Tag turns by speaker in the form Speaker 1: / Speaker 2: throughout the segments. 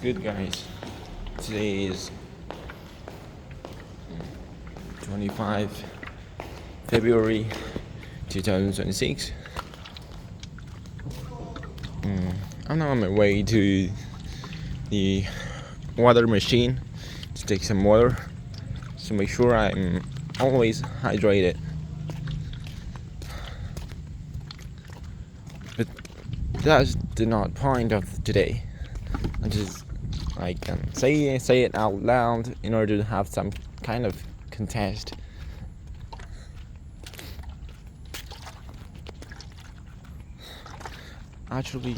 Speaker 1: good, guys? Today is 25 February 2026. I'm now on my way to the water machine to take some water to make sure I'm always hydrated. But that's the not point of today. I just say it out loud in order to have some kind of contest. Actually,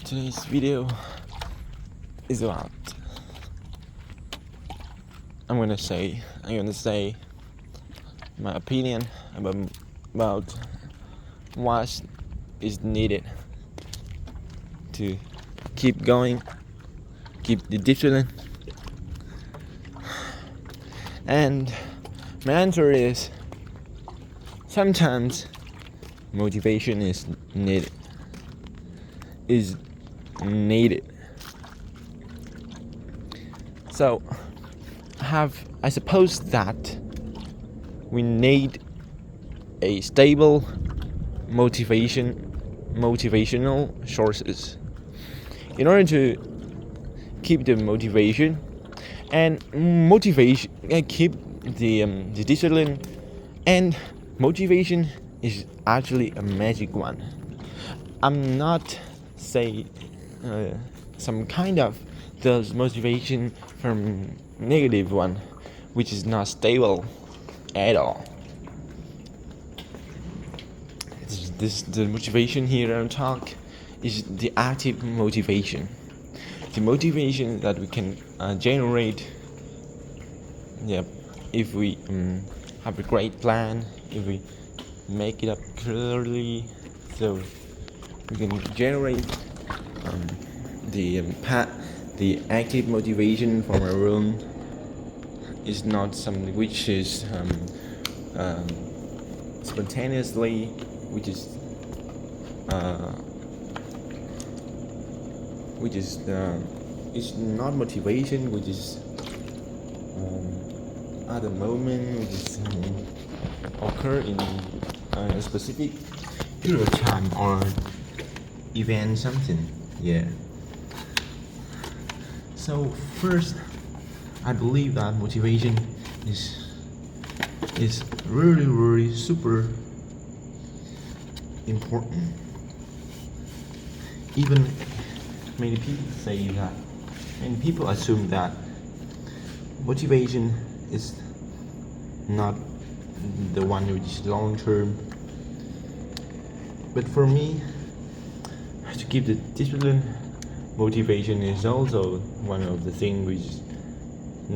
Speaker 1: today's video is about I'm gonna say my opinion about what is needed to keep going, keep the discipline. And my answer is sometimes motivation is needed. So I suppose that we need a stable motivational sources in order to keep the motivation and keep the discipline. And motivation is actually a magic one. I'm not say some kind of those motivation from negative one, which is not stable at all. The motivation here I'm talk is the active motivation, the motivation that we can generate. If we have a great plan, if we make it up clearly, so we can generate the active motivation from our own. Is not something which is spontaneously, which is it's not motivation, which is at the moment, which is occur in a specific period of time or event something. So first, I believe that motivation is really super important. Even many people assume that motivation is not the one which is long term. But for me, to keep the discipline, motivation is also one of the things which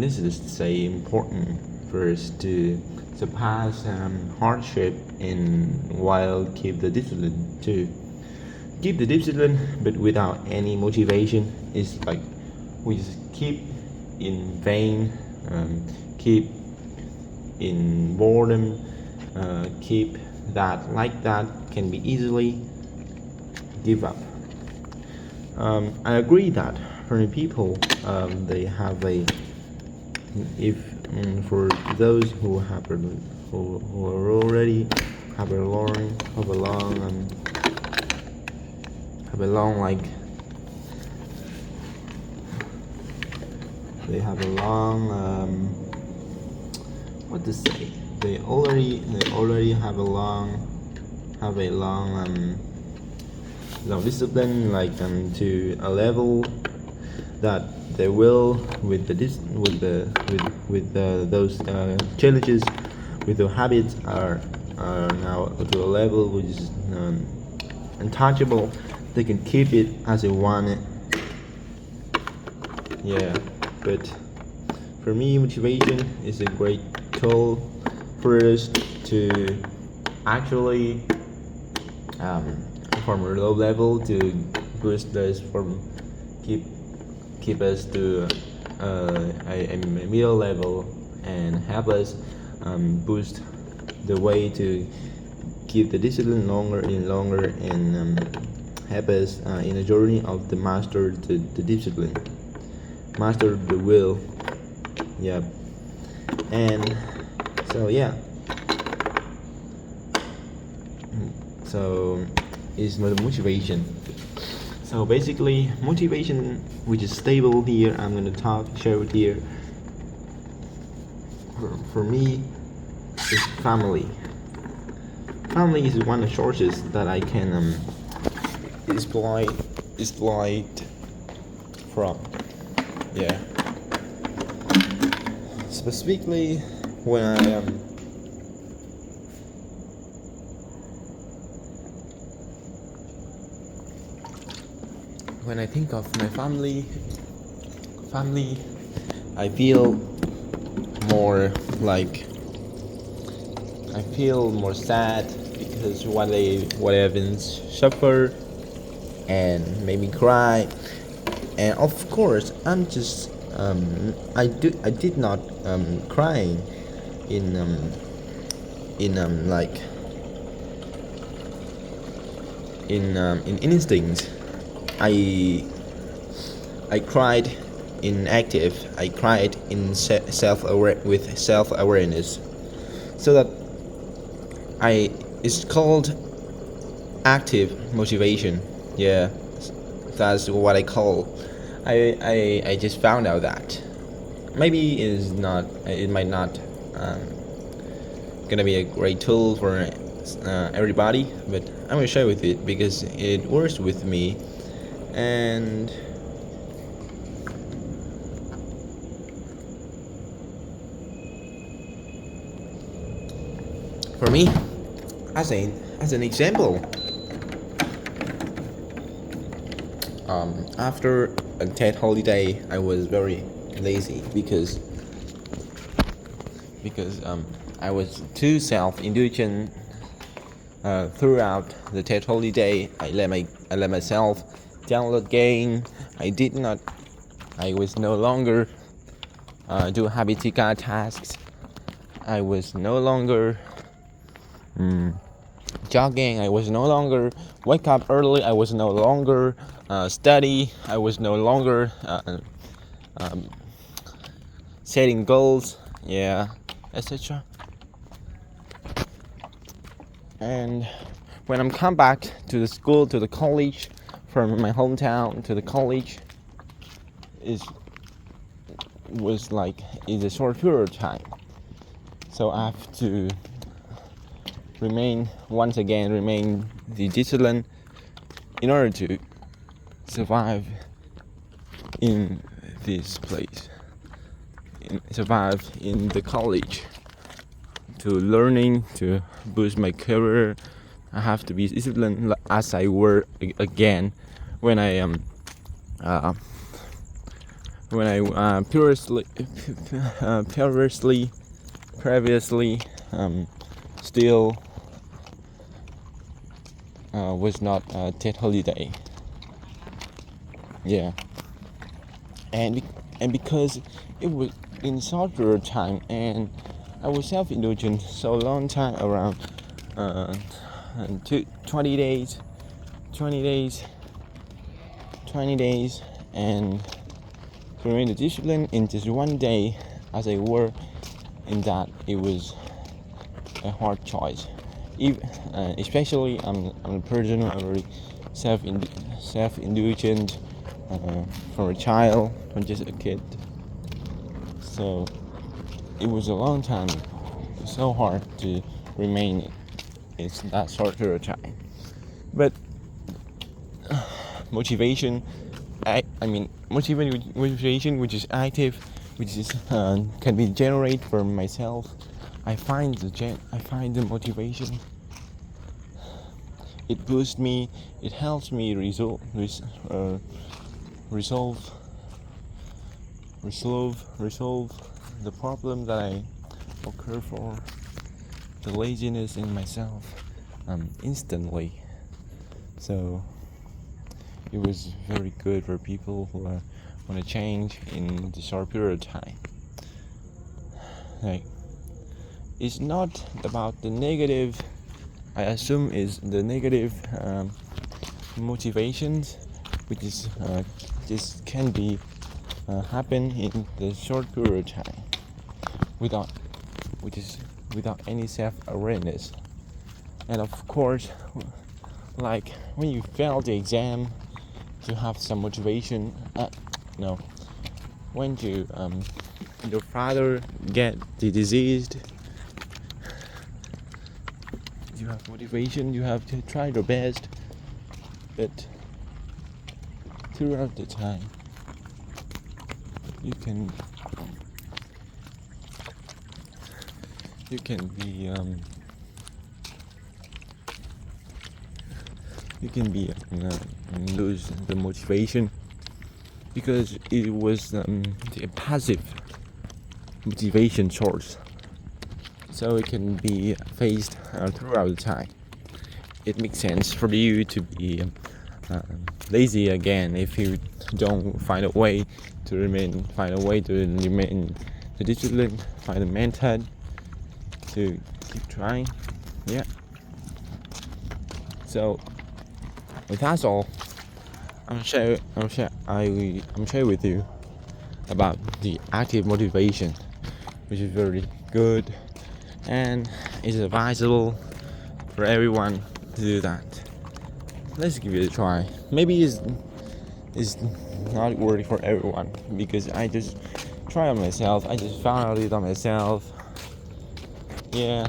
Speaker 1: is to say important for us to surpass hardship and while keep the discipline too. Keep the discipline but without any motivation is like we just keep in vain, keep in boredom, keep that like that can be easily give up. I agree that for the people they have for those who already have a long they have a long what to say they already have a long discipline, to a level that they will with those challenges, with the habits are now to a level which is untouchable. They can keep it as they want it. But for me, motivation is a great tool for us to actually from a low level to boost us from keep us to a middle level and help us boost the way to keep the discipline longer and longer, and help us in a journey of the master the discipline, master the will. Yep. And so yeah, so is the motivation. So basically motivation which is stable here, I'm gonna share with here. For me, is family. Family is one of the sources that I can exploit from. Yeah. Specifically when when I think of my family, I feel more like I feel more sad because what have been suffer and made me cry. And of course I'm just I did not crying in like in instincts. I cried in active. I cried in self awareness. So that it's called active motivation. Yeah, that's what I call. I just found out that maybe it might not gonna be a great tool for everybody, but I'm gonna share with it because it works with me. And for me, as an example, after a TED holiday, I was very lazy because I was too self-indulgent. Throughout the TED holiday, I let myself download game. I was no longer do Habitica tasks. I was no longer jogging. I was no longer wake up early. I was no longer study. I was no longer setting goals. Yeah, etc. And when I'm come back to the school, to the college, from my hometown to the college, was like in a short period of time. So I have to remain the discipline in order to survive in this place, survive in the college, to learning, to boost my career. I have to be disciplined as I were again when I previously still was not a TED holiday. Yeah, and because it was in shorter time, and I was self-indulgent so long time, around 20 days, and to remain the discipline in just one day, as I were in that, it was a hard choice. Especially I'm a person who very self-indulgent from a child, from just a kid. So it was a long time, so hard to remain in that short period of time. But motivation, motivation which is active, which is can be generated for myself. I find the motivation. It boosts me. It helps me resolve the problem that I occur for, the laziness in myself, instantly. So it was very good for people who want to change in the short period of time. Like, it's not about the negative I assume is the negative motivations, which is just can be happen in the short period of time without any self-awareness. And of course, like when you fail the exam, you have some motivation. No, when your father get the disease, you have motivation. You have to try your best, but throughout the time, you can lose the motivation because it was the passive motivation source, so it can be faced throughout the time. It makes sense for you to be lazy again if you don't find a way to remain the discipline, find a method to keep trying. Yeah. So that's all. I'm share with you about the active motivation, which is very good and is advisable for everyone to do that. Let's give it a try. Maybe it's not working for everyone because I just try on myself. I just found it on myself. Yeah.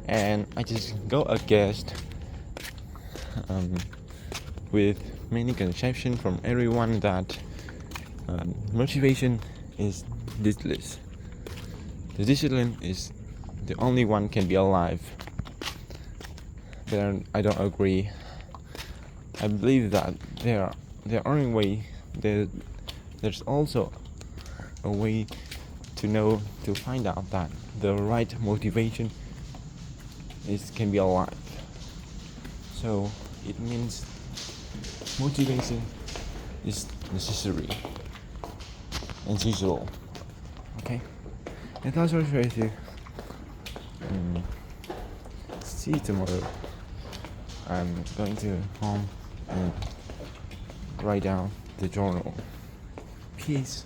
Speaker 1: And I just go against with many conception from everyone that motivation is useless. The discipline is the only one can be alive. But I don't agree. I believe that there's also a way to find out that the right motivation can be alive. So it means motivation is necessary and usual. Okay? And that's what I try to see you tomorrow. I'm going to home and write down the journal. Peace.